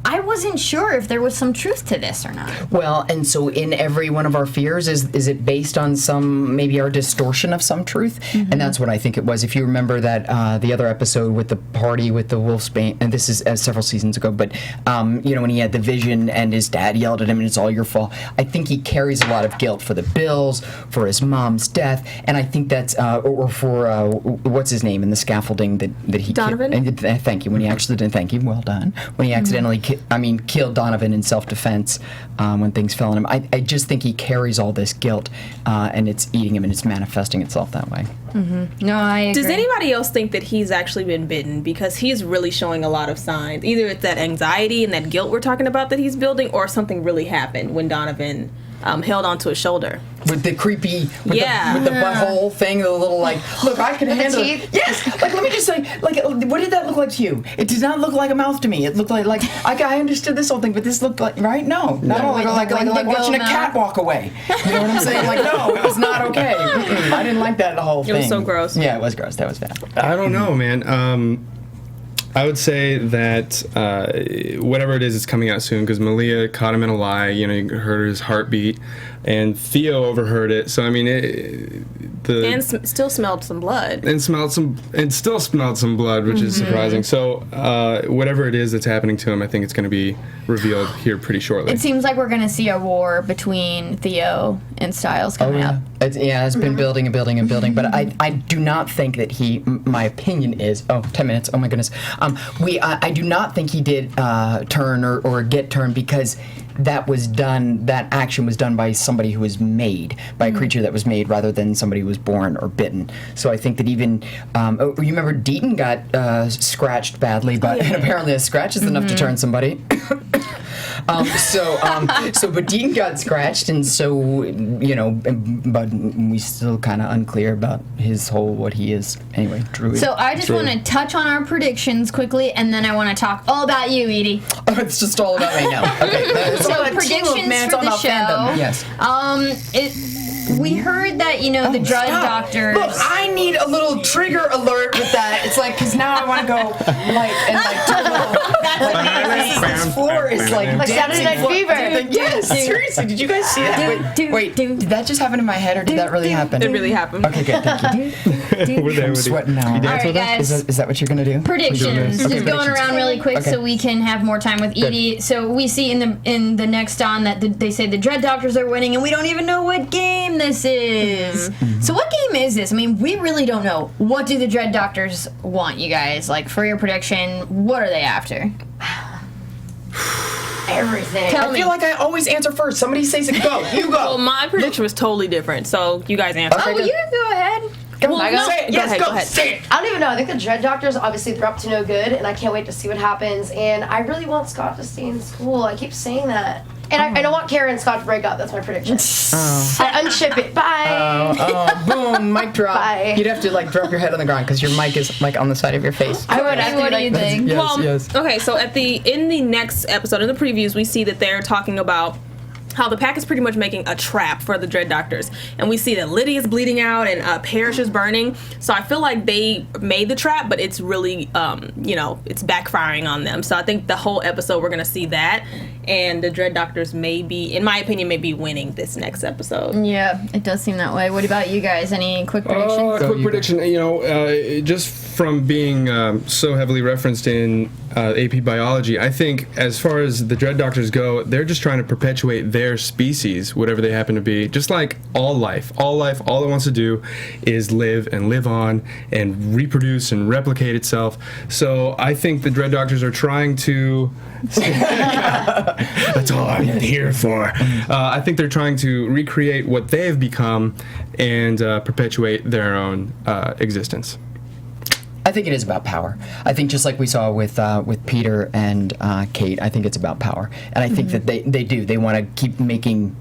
S2: I wasn't sure if there was some truth to this or not.
S3: Well, and so in every one of our fears, is it based on maybe our distortion of some truth? And that's what I think it was. If you remember that the other episode with the party with the Wolfsbane, and this is several seasons ago, but when he had the vision and his dad yelled at him and it's all your fault, I think he carries a lot of guilt for the bills, for his mom's death, and I think that's, or for, what's his name in the scaffolding that he
S4: Donovan?
S3: Thank you. When he actually didn't, thank you, well done. When he accidentally killed Donovan in self-defense when things fell on him. I just think he carries all this guilt, and it's eating him, and it's manifesting itself that way.
S2: No, I agree.
S4: Does anybody else think that he's actually been bitten? Because he's really showing a lot of signs. Either it's that anxiety and that guilt we're talking about that he's building, or something really happened when Donovan held onto his shoulder.
S3: With the creepy, with the butthole thing, the little look, I can handle it. Yes, let me just say, what did that look like to you? It did not look like a mouth to me. It looked like I understood this whole thing, but this looked like, right? No, not all like watching a cat walk away. You know what I'm saying? No, it was not okay. I didn't like that whole thing.
S4: It was so gross.
S3: Yeah, it was gross. That was bad.
S5: I don't know, man. I would say that whatever it is, it's coming out soon because Malia caught him in a lie. You heard his heartbeat, and Theo overheard it. So I mean,
S4: still smelled some blood.
S5: And still smelled some blood, which is surprising. So whatever it is that's happening to him, I think it's going to be revealed here pretty shortly.
S2: It seems like we're going to see a war between Theo and Stiles coming up.
S3: It's been building and building and building, but I do not think that my opinion is, 10 minutes, oh my goodness. I do not think he did turn or get turned because that action was done by somebody who was made, by a creature that was made rather than somebody who was born or bitten. So I think that even, you remember Deaton got scratched badly, and apparently a scratch is enough to turn somebody. But Dean got scratched, and so, but we still kind of unclear about his whole, what he is. Anyway, druid.
S2: So I just want to touch on our predictions quickly, and then I want to talk all about you, Edie.
S3: Oh, it's just all about me now. Okay.
S2: So predictions for the show.
S3: Fandom. Yes.
S2: We heard that, the drug doctors...
S3: Look, I need a little trigger alert with that. It's because now I want to go, this floor is
S7: like Saturday Night Fever.
S3: Yes, seriously, did you guys see that? Wait, did that just happen in my head, or did that really happen?
S4: It really happened.
S3: Okay, good, thank you. I'm sweating now.
S2: All right, guys.
S3: Is that what you're going to do?
S2: Predictions. Just going around really quick so we can have more time with Edie.
S3: Good.
S2: So we see in the next on that they say the Dread Doctors are winning, and we don't even know what game this is. So what game is this? I mean, we really don't know. What do the Dread Doctors want, you guys? For your prediction, what are they after?
S7: everything.
S2: Tell
S3: I feel like I always answer first. Somebody says it, go. You go.
S4: Well, my prediction was totally different, so you guys answer.
S2: Oh, you can go ahead.
S3: Come
S2: I go?
S3: say it.
S4: Go ahead, go ahead.
S3: Say it.
S7: I don't even know. I think the Dread Doctors, obviously, they're up to no good, and I can't wait to see what happens. And I really want Scott to stay in school. I keep saying that. And I don't want Kara and Scott to break up. That's my prediction. I unship it. Bye.
S3: Oh, boom, mic drop.
S7: Bye.
S3: You'd have to like drop your head on the ground because your mic is like on the side of your face.
S2: I would. What do you think?
S3: Yes,
S4: Well,
S3: yes.
S4: okay, so in the next episode, in the previews, we see that they're talking about how the pack is pretty much making a trap for the Dread Doctors. And we see that Lydia's bleeding out and Parrish is burning. So I feel like they made the trap, but it's really, it's backfiring on them. So I think the whole episode we're going to see that. And the Dread Doctors may be, in my opinion, may be winning this next episode.
S2: Yeah, it does seem that way. What about you guys? Any quick predictions?
S5: Quick prediction. Just from being so heavily referenced in AP Biology, I think as far as the Dread Doctors go, they're just trying to perpetuate their species, whatever they happen to be. Just like all life, all it wants to do is live and live on and reproduce and replicate itself. So I think the Dread Doctors are trying to... That's all I'm here for. I think they're trying to recreate what they have become and perpetuate their own existence.
S3: I think it is about power. I think just like we saw with Peter and Kate, I think it's about power. And I think that they do. They want to keep making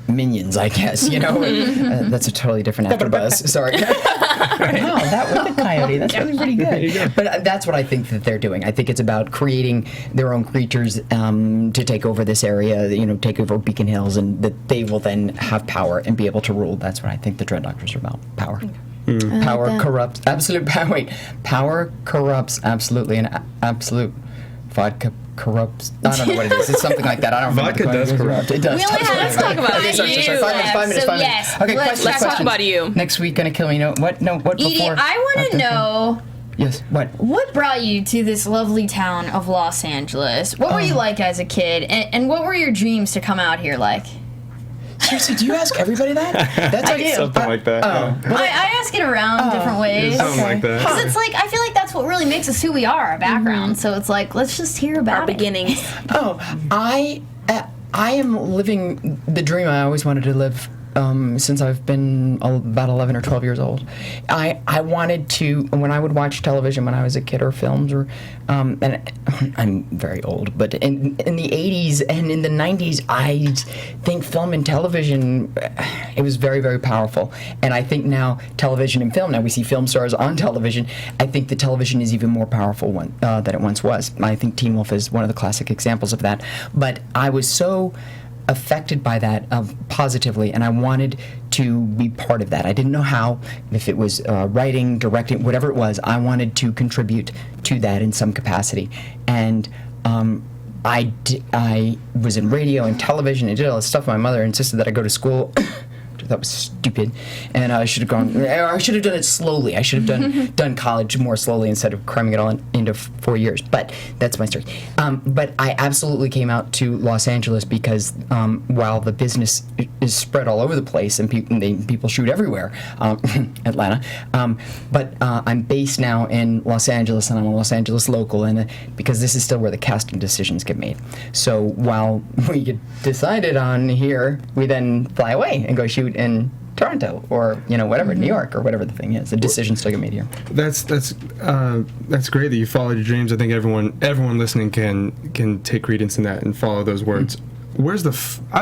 S3: minions, I guess, that's a totally different AfterBuzz. Sorry. No, that was a coyote. That's really pretty good. But that's what I think that they're doing. I think it's about creating their own creatures to take over this area, take over Beacon Hills, and that they will then have power and be able to rule. That's what I think the Dread Doctors are about. Power. Power corrupts. Absolute power. Wait. Power corrupts absolutely, and absolute vodka corrupts. I don't know what it is. It's something like that. I don't remember.
S5: Vodka does corrupt.
S3: It does.
S2: We only have
S4: Let's talk about
S3: Okay, sorry,
S4: you.
S3: 5 minutes.
S2: So, yes,
S3: Okay,
S2: let's
S4: Let's talk
S3: questions.
S4: about you.
S3: Next week, gonna kill me. No, what? No, what
S2: Edie,
S3: before?
S2: I want to know
S3: Yes, what?
S2: what brought you to this lovely town of Los Angeles. What were you like as a kid, and what were your dreams to come out here like?
S3: Seriously, do you ask everybody that? That's
S2: I do.
S5: Something like that.
S3: Oh.
S2: I ask it around different ways.
S5: Something like that.
S2: Because it's like, I feel like that's what really makes us who we are, our background. So it's like, let's just hear about
S4: Our beginnings.
S3: Oh, I am living the dream I always wanted to live since I've been about 11 or 12 years old. I wanted to, when I would watch television when I was a kid or films, or and I'm very old, but in the 80s and in the 90s, I think film and television, it was very, very powerful. And I think now television and film, now we see film stars on television, I think the television is even more powerful than it once was. I think Teen Wolf is one of the classic examples of that. But I was so affected by that positively, and I wanted to be part of that. I didn't know how, if it was writing, directing, whatever it was, I wanted to contribute to that in some capacity. And I was in radio and television and did all this stuff. My mother insisted that I go to school. That was stupid, and I should have gone. I should have done it slowly. I should have done college more slowly instead of cramming it all into 4 years. But that's my story. But I absolutely came out to Los Angeles because while the business is spread all over the place and people shoot everywhere, Atlanta. But I'm based now in Los Angeles, and I'm a Los Angeles local, and because this is still where the casting decisions get made. So while we get decided on here, we then fly away and go shoot in Toronto or whatever, New York or whatever the thing is. The decisions still get made here.
S5: That's great that you followed your dreams. I think everyone listening can take credence in that and follow those words. Where's I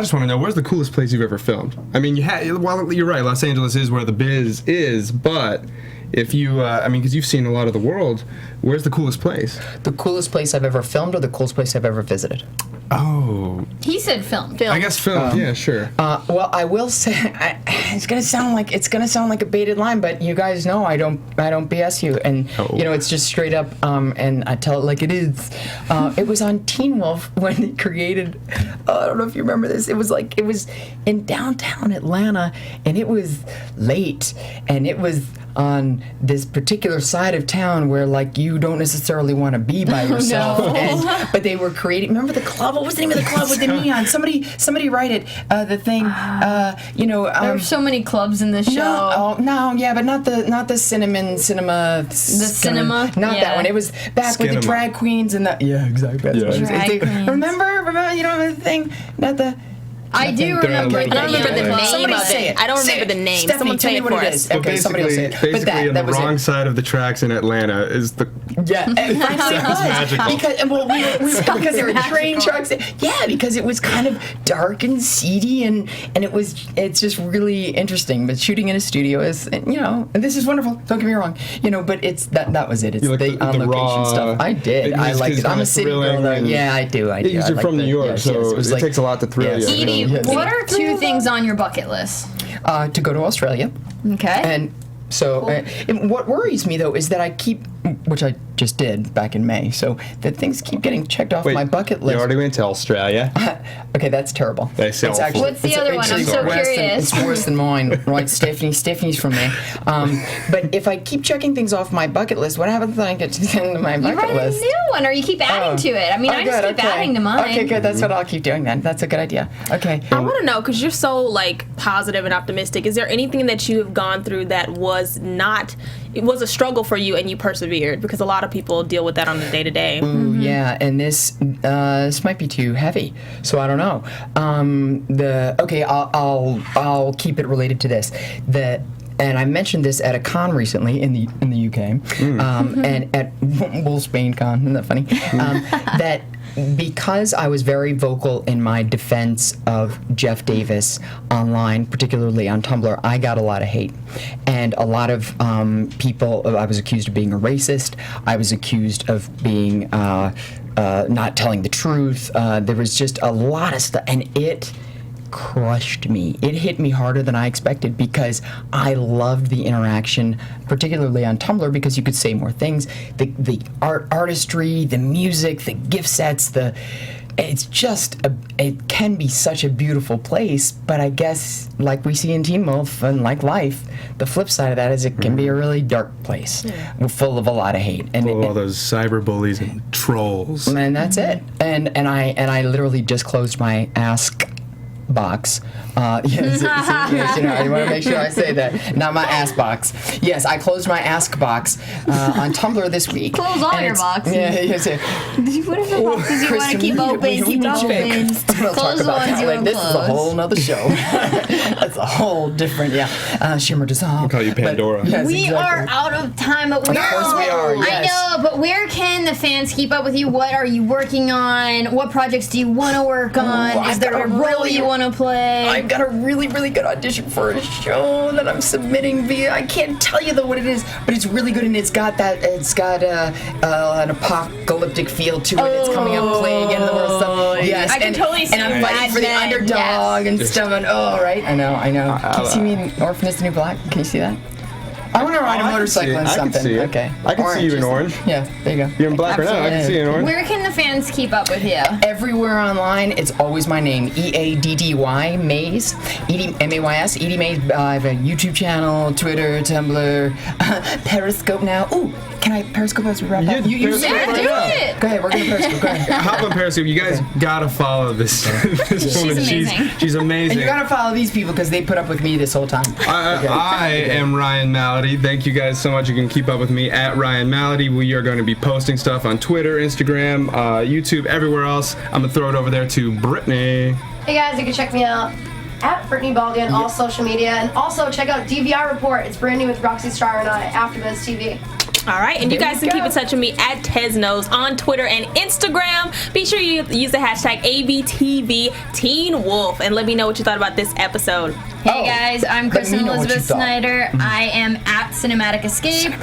S5: just want to know, where's the coolest place you've ever filmed? I mean, you're right, Los Angeles is where the biz is, but if you, because you've seen a lot of the world, where's the coolest place?
S3: The coolest place I've ever filmed or the coolest place I've ever visited?
S5: Oh.
S2: He said film.
S5: I guess film, yeah, sure.
S3: Well, I will say, it's gonna sound like a baited line, but you guys know I don't BS you, and it's just straight up, and I tell it like it is. It was on Teen Wolf when they created. I don't know if you remember this. It was in downtown Atlanta, and it was late, and it was on this particular side of town where you don't necessarily want to be by yourself.
S2: No.
S3: But they were creating. Remember the club what was the name of the club with the neon? Somebody write it. The thing.
S2: There are so many clubs in this show.
S3: But not the cinema.
S2: The cinema.
S3: Not that one. It was back with the drag queens and the. Yeah, exactly.
S2: Drag queens.
S3: Remember, you know the thing. Not the.
S2: I do remember.
S4: I don't remember the name
S3: Somebody
S4: of
S3: say
S4: it. I don't remember the name.
S3: Stephanie,
S4: Someone
S3: tell
S4: say
S3: me
S4: it
S3: what
S4: for
S3: it
S4: us.
S3: is. Okay, somebody will say it.
S5: Basically,
S3: But
S5: on
S3: that
S5: the
S3: was
S5: wrong
S3: it.
S5: side of the tracks in Atlanta is the.
S3: Yeah, frankly, it was
S5: magical.
S3: because there were train trucks. Yeah, because it was kind of dark and seedy, and it's just really interesting. But shooting in a studio is, and this is wonderful. Don't get me wrong, but it's that was it. It's
S5: You like
S3: the on
S5: the
S3: location
S5: raw-
S3: stuff. I did. I liked it. I'm a city girl, though. Yeah, I do.
S5: Because you're from New York, so it takes a lot to thrill you.
S2: Edie,
S3: Yes.
S2: what are 2 things on your bucket list?
S3: To go to Australia.
S2: Okay.
S3: And so, and what worries me though is that I keep, which I just did back in May, so that things keep getting checked off my bucket list.
S5: You already went to Australia.
S3: Okay, that's terrible.
S5: That's
S3: It's
S5: awful.
S2: What's the other one? I'm so curious.
S3: It's worse than mine, right? Stephanie's from there. But if I keep checking things off my bucket list, what happens when I get to the end of my
S2: You
S3: bucket
S2: write a
S3: list?
S2: new one, or you keep adding to it. I mean, I just keep adding to mine.
S3: Okay, good. That's what I'll keep doing then. That's a good idea. Okay.
S4: I want to know, because you're so positive and optimistic. Is there anything that you have gone through that was it was a struggle for you and you persevered? Because a lot of people deal with that on the day to day.
S3: Yeah, and this might be too heavy, so I don't know. I'll keep it related to this. And I mentioned this at a con recently in the UK, and at Wolfsbane Con. Isn't that funny? That because I was very vocal in my defense of Jeff Davis online, particularly on Tumblr, I got a lot of hate. And a lot of people, I was accused of being a racist. I was accused of being not telling the truth. There was just a lot of stuff, and it crushed me. It hit me harder than I expected because I loved the interaction, particularly on Tumblr, because you could say more things. The artistry, the music, the gift sets, it can be such a beautiful place, but I guess like we see in Teen Wolf and like life, the flip side of that is it can be a really dark place, full of a lot of hate. And
S5: all those cyber bullies and trolls.
S3: And that's it. And I literally just closed my Ask box. Yes, I want to make sure I say that. Not my ass box. Yes, I closed my Ask box on Tumblr this week.
S2: Close all your boxes.
S3: Yeah, yes.
S2: Whatever boxes you want to keep open, keep open. Close the ones you want to
S3: This is a whole nother show. That's a whole different, Shimmer Dissolve.
S5: I'll call you Pandora.
S2: We are out of time, but
S3: Of course we are, yes.
S2: I know, but where can the fans keep up with you? What are you working on? What projects do you want to work on? Is there a role you want to play?
S3: I've got a really, really good audition for a show that I'm submitting via. I can't tell you though what it is, but it's really good, and it's got an apocalyptic feel to it. It's coming up, playing in the world stuff. Yes,
S4: I can totally see
S3: and I'm fighting for the
S2: Mad Men,
S3: underdog and
S5: Yes.
S3: stuff. And right? I know. Can you see me in Orphan is the New Black? Can you see that? I want to ride a motorcycle in
S5: I can
S3: something.
S5: see it.
S3: Okay.
S5: I can see you in orange.
S3: Yeah, there you go.
S5: You're in black right now. I can see you in orange.
S2: Where can the fans keep up with you?
S3: Everywhere online, it's always my name, Eaddy Mays, Eaddy M-A-Y-S, Eaddy Mays. I have a YouTube channel, Twitter, Tumblr, Periscope now. Ooh, can I Periscope as we wrap up?
S5: You
S3: say
S5: Periscope
S3: it.
S5: right now.
S2: it.
S3: Go ahead, we're gonna Periscope. Go ahead.
S5: Hop on Periscope. You guys gotta follow this woman.
S2: amazing.
S5: She's amazing.
S3: And you gotta follow these people because they put up with me this whole time.
S5: I am Ryan Malaty. Thank you guys so much. You can keep up with me at Ryan Malaty. We are going to be posting stuff on Twitter, Instagram, YouTube, everywhere else. I'm going to throw it over there to Brittany.
S7: Hey guys, you can check me out at Brittany Baldassari on all social media, and also check out DVR Report. It's brand new with Roxy Starr and I, AfterBuzz TV.
S4: All right, and you guys can keep in touch with me at Teznos on Twitter and Instagram. Be sure you use the hashtag #ABTVTeenWolf and let me know what you thought about this episode.
S2: Hey guys, I'm Kristen
S3: know what you
S2: Elizabeth
S3: thought.
S2: Snyder. I am at Cinematic Escape.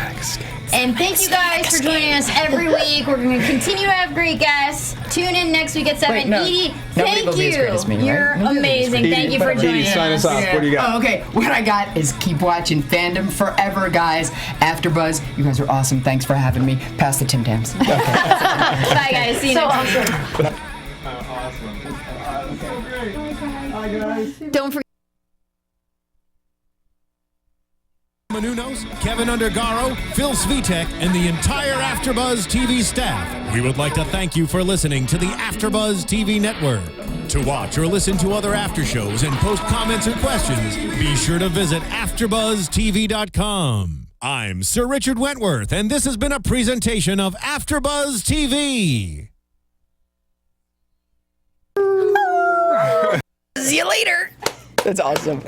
S2: And thank you guys for joining us every week. We're going to continue to have great guests. Tune in next week at 7.
S3: Wait, no.
S2: Edie,
S3: Nobody
S2: thank
S3: will be as great as me,
S2: you.
S3: right?
S2: You're
S3: Nobody will be as
S2: amazing.
S3: great.
S2: Thank you for
S5: Edie,
S2: joining
S5: sign us off. What do you got?
S3: Oh, okay. What I got is keep watching Fandom Forever, guys. AfterBuzz, you guys are awesome. Thanks for having me. Pass the Tim Tams. Okay.
S2: Bye, guys. See you
S7: So
S2: next week.
S7: awesome.
S2: Don't forget.
S1: Manunos, Kevin Undergaro, Phil Svitek, and the entire AfterBuzz TV staff, we would like to thank you for listening to the AfterBuzz TV network. To watch or listen to other after shows and post comments or questions, be sure to visit AfterBuzzTV.com. I'm Sir Richard Wentworth, and this has been a presentation of AfterBuzz TV.
S3: See you later. That's awesome.